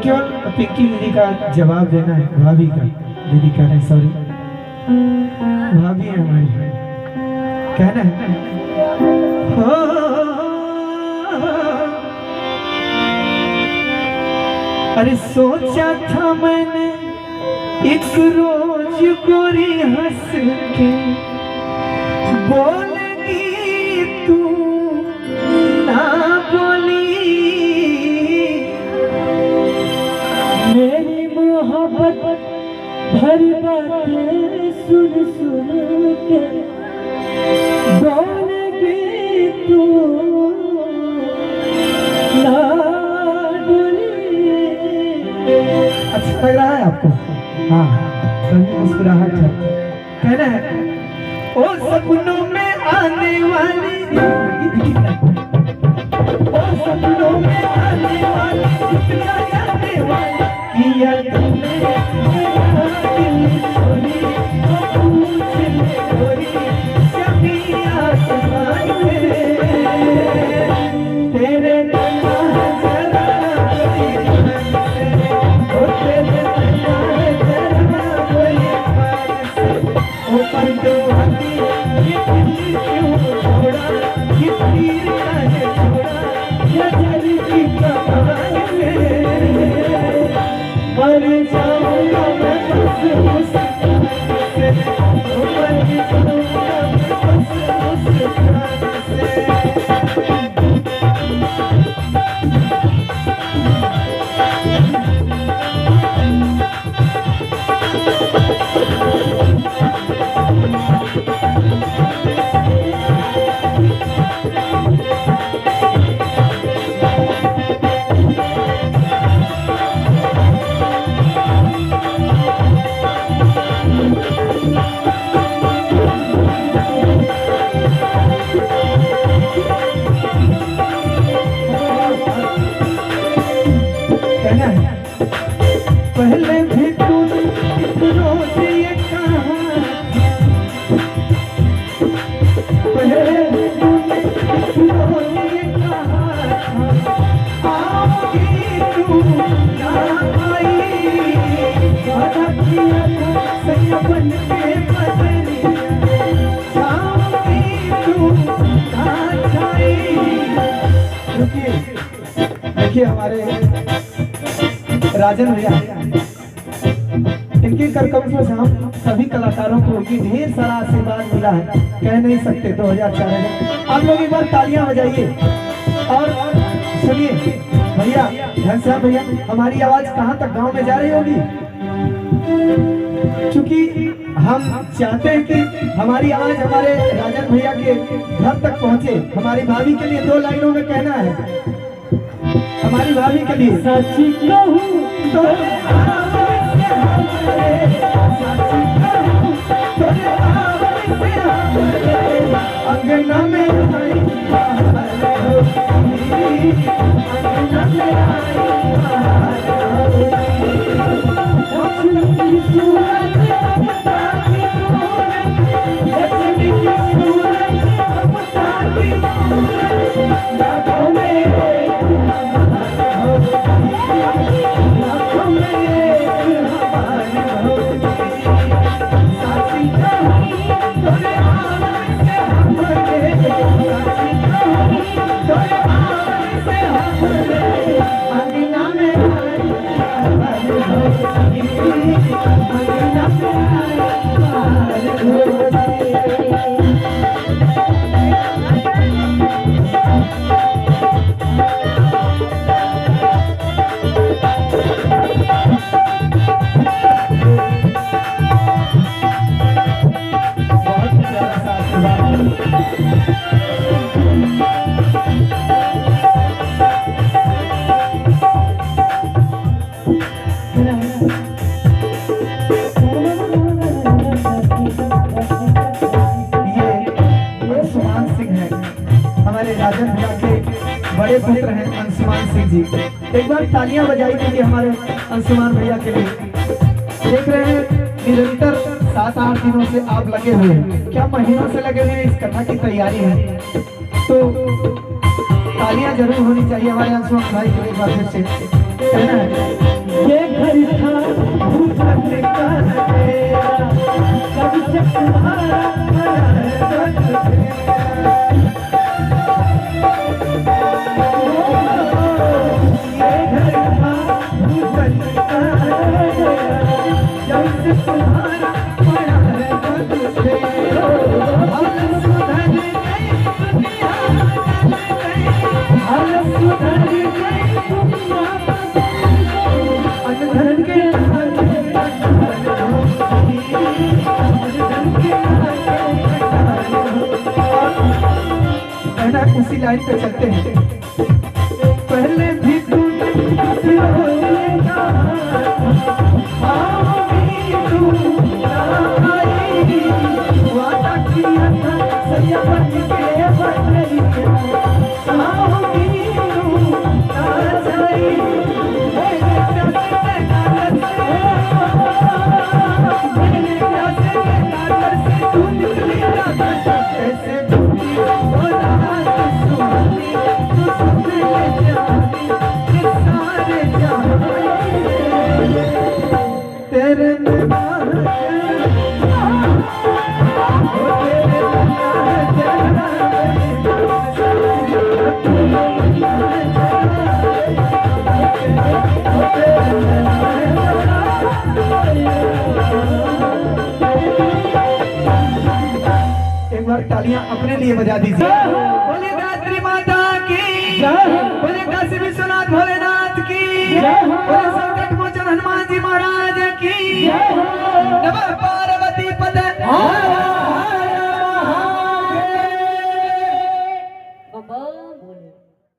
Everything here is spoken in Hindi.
केवल पिंकी दीदी का जवाब देना है। भाभी का, दीदी कह रहे सॉरी, भाभी है हमारी, कहना है हो। अरे सोचा था मैंने एक रोज गोरी हंस के बोलेगी तू ना बोली, मेरी मोहब्बत भरी बातें सुन सुन के बोलेगी तू ना बोली। अच्छा लग रहा है आपको? हाँ, मुस्कुराहट है। कहना है ओ सपनों में आने वाली, ओ सपनों में आने वाली, दुनिया जाने वाली, किया तुमने मेरा दिल चोरी, तो पूछ ले गोरी, जभी आसमान से तेरे नाम जरा कोई मन से, ओ तेरे नाम जरा कोई मन से, ओ पर दो हंसी ये दिल क्यों छोड़ा, ये तीर काहे छोड़ा, ये जल की कमान से मर जाऊंगा मैं बस मुस्कान से, ओ मर जाऊंगा मैं बस मुस्कान से। पहले भी तूने एक रोज ये कहा, पहले भी तूने एक रोज ये कहा था, आओगी तू ना आई, वादा किया था सैया बन के बदलिया, जाओगी तू ना जाई। देखिए हमारे राजन भैया, इनके करकमों से हम सभी कलाकारों को उनकी ढेर सारा आशीर्वाद मिला है, कह नहीं सकते। 2004 आप लोग एक बार तालियां बजाइए और सुनिए भैया, घनश्याम भैया, हमारी आवाज कहां तक गांव में जा रही होगी? क्योंकि हम चाहते हैं कि हमारी आवाज हमारे राजन भैया के घर तक पहुंचे। हमारी भाभी के लिए 2 लाइनों में कहना है, हमारी भाभी के लिए सच कहूं तो अंगना में आई बहार होगी, अंगना में आई बहार होगी, सूरज अपना की सूरज, लक्ष्मी की सूरज अपना की सूरज, लाखों में एक हमार होगी, लाखों में एक हमार होगी, साची कहीं तोरे आने से हमरे, साची कहीं तोरे आने से हमरे, अंगना में आई बहार होगी, अंगना में आई बहार होगी। हमारे राजन भैया के बड़े पुत्र हैं अंशुमान सिंह जी। एक बार तालियां बजाई दीजिए हमारे अंशुमान भैया के लिए। देख रहे हैं निरंतर 7-8 दिनों से आप लगे हुए हैं, क्या महीनों से लगे हुए हैं इस कथा की तैयारी है, तो तालियां जरूर होनी चाहिए हमारे अंशुमान भाई को एक बार फिर से कहना है। लाइन पे चलते हैं। पहले भी तूने मुझसे रोएगा, आओगी तू ना आई, वादा किया था सैया बन के बदलिया, आओगी तू ना जाई, मेरे प्यासे में कागज से तू निकली ना कैसे भूली वो रात सुहानी, तू सुन ले जानी ये सारे जहां तेरे निगाह एक बार तालियां अपने लिए बजा दीजिए। बोले गायत्री माता की, बोले काशी विश्वनाथ भोलेनाथ की, बोले संकट मोचन हनुमान जी महाराज की, नमः पार्वती